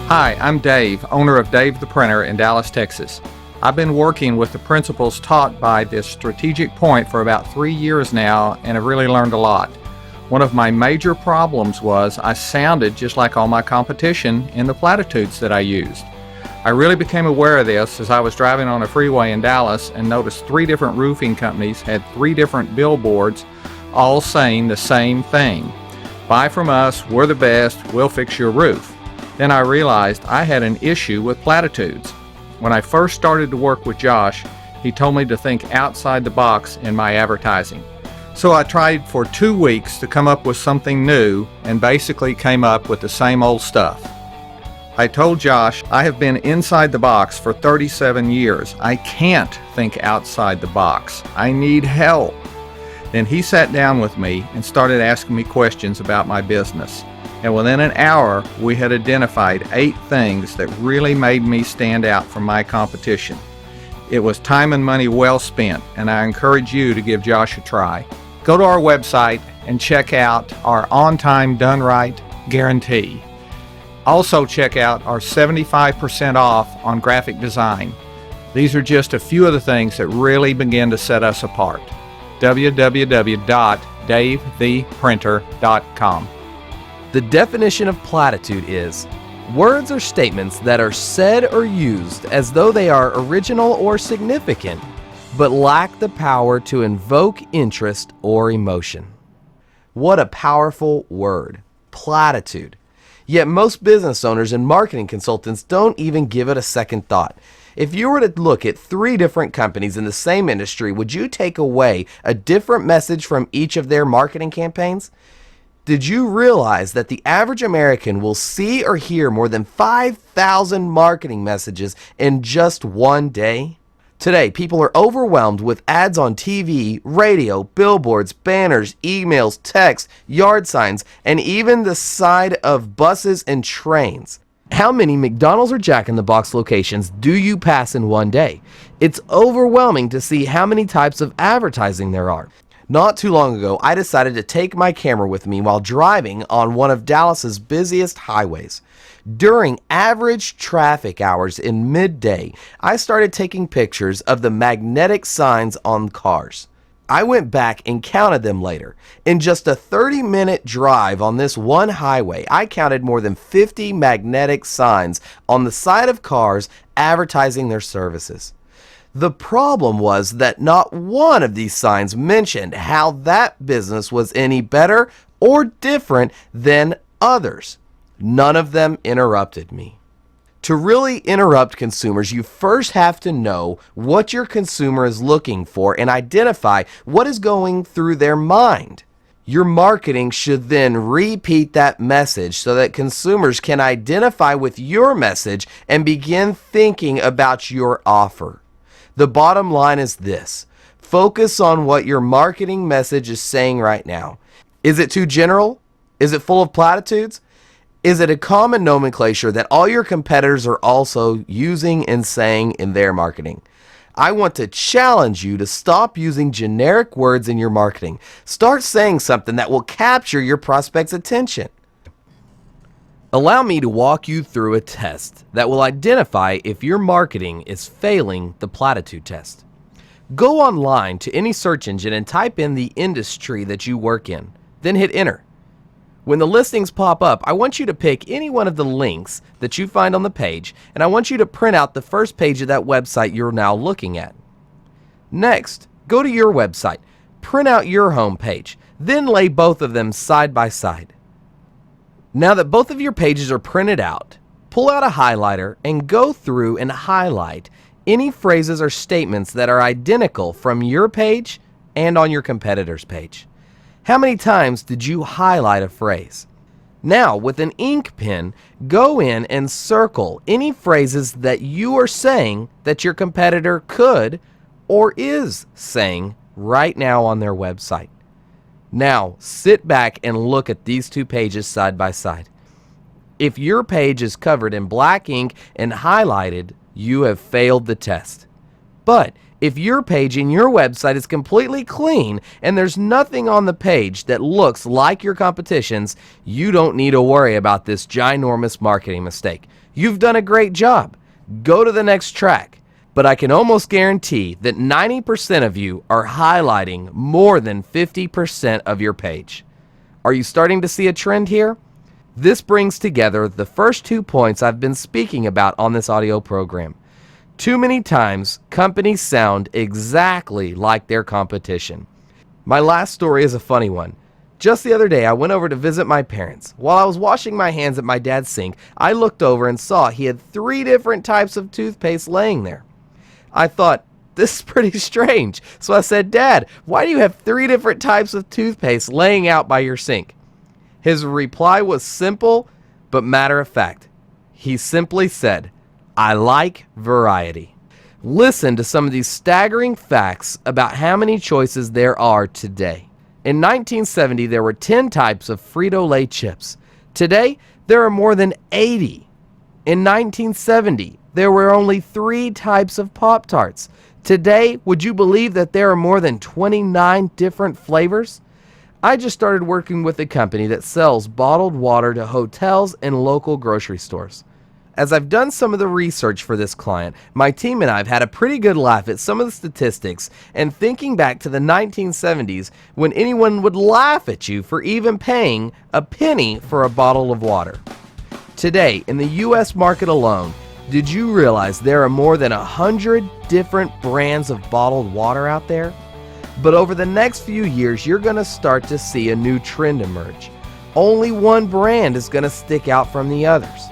Hi, I'm Dave, owner of Dave the Printer in Dallas, Texas. I've been working with the principles taught by this strategic point for about 3 years now and have really learned a lot. One of my major problems was I sounded just like all my competition in the platitudes that I used. I really became aware of this as I was driving on a freeway in Dallas and noticed 3 different roofing companies had 3 different billboards all saying the same thing. Buy from us, we're the best, we'll fix your roof. Then I realized I had an issue with platitudes. When I first started to work with Josh, he told me to think outside the box in my advertising. So I tried for 2 weeks to come up with something new and basically came up with the same old stuff. I told Josh, I have been inside the box for 37 years. I can't think outside the box. I need help. Then he sat down with me and started asking me questions about my business. And within an hour, we had identified 8 things that really made me stand out from my competition. It was time and money well spent, and I encourage you to give Josh a try. Go to our website and check out our on-time, done-right guarantee. Also check out our 75% off on graphic design. These are just a few of the things that really begin to set us apart. www.davetheprinter.com. The definition of platitude is words or statements that are said or used as though they are original or significant, but lack the power to invoke interest or emotion. What a powerful word, platitude. Yet most business owners and marketing consultants don't even give it a second thought. If you were to look at 3 different companies in the same industry, would you take away a different message from each of their marketing campaigns? Did you realize that the average American will see or hear more than 5,000 marketing messages in just one day? Today, people are overwhelmed with ads on TV, radio, billboards, banners, emails, texts, yard signs, and even the side of buses and trains. How many McDonald's or Jack in the Box locations do you pass in one day? It's overwhelming to see how many types of advertising there are. Not too long ago, I decided to take my camera with me while driving on one of Dallas's busiest highways. During average traffic hours in midday, I started taking pictures of the magnetic signs on cars. I went back and counted them later. In just a 30-minute drive on this one highway, I counted more than 50 magnetic signs on the side of cars advertising their services. The problem was that not one of these signs mentioned how that business was any better or different than others. None of them interrupted me. To really interrupt consumers, you first have to know what your consumer is looking for and identify what is going through their mind. Your marketing should then repeat that message so that consumers can identify with your message and begin thinking about your offer. The bottom line is this: focus on what your marketing message is saying right now. Is it too general? Is it full of platitudes? Is it a common nomenclature that all your competitors are also using and saying in their marketing? I want to challenge you to stop using generic words in your marketing. Start saying something that will capture your prospect's attention. Allow me to walk you through a test that will identify if your marketing is failing the platitude test. Go online to any search engine and type in the industry that you work in, then hit enter. When the listings pop up, I want you to pick any one of the links that you find on the page, and I want you to print out the first page of that website you're now looking at. Next, go to your website, print out your home page, then lay both of them side by side. Now that both of your pages are printed out, pull out a highlighter and go through and highlight any phrases or statements that are identical from your page and on your competitor's page. How many times did you highlight a phrase? Now, with an ink pen, go in and circle any phrases that you are saying that your competitor could or is saying right now on their website. Now, sit back and look at these 2 pages side by side. If your page is covered in black ink and highlighted, you have failed the test. But if your page in your website is completely clean and there's nothing on the page that looks like your competition's, you don't need to worry about this ginormous marketing mistake. You've done a great job. Go to the next track. But I can almost guarantee that 90% of you are highlighting more than 50% of your page. Are you starting to see a trend here? This brings together the first 2 points I've been speaking about on this audio program. Too many times, companies sound exactly like their competition. My last story is a funny one. Just the other day, I went over to visit my parents. While I was washing my hands at my dad's sink, I looked over and saw he had 3 different types of toothpaste laying there. I thought, this is pretty strange. So I said, "Dad, why do you have 3 different types of toothpaste laying out by your sink?" His reply was simple, but matter of fact. He simply said, "I like variety." Listen to some of these staggering facts about how many choices there are today. In 1970, there were 10 types of Frito-Lay chips. Today, there are more than 80. In 1970, there were only 3 types of Pop-Tarts. Today, would you believe that there are more than 29 different flavors? I just started working with a company that sells bottled water to hotels and local grocery stores. As I've done some of the research for this client, my team and I have had a pretty good laugh at some of the statistics and thinking back to the 1970s when anyone would laugh at you for even paying a penny for a bottle of water. Today, in the US market alone, did you realize there are more than 100 different brands of bottled water out there? But over the next few years, you're going to start to see a new trend emerge. Only one brand is going to stick out from the others.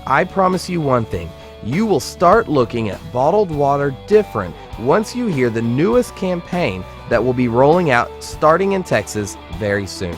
I promise you one thing, you will start looking at bottled water different once you hear the newest campaign that will be rolling out starting in Texas very soon.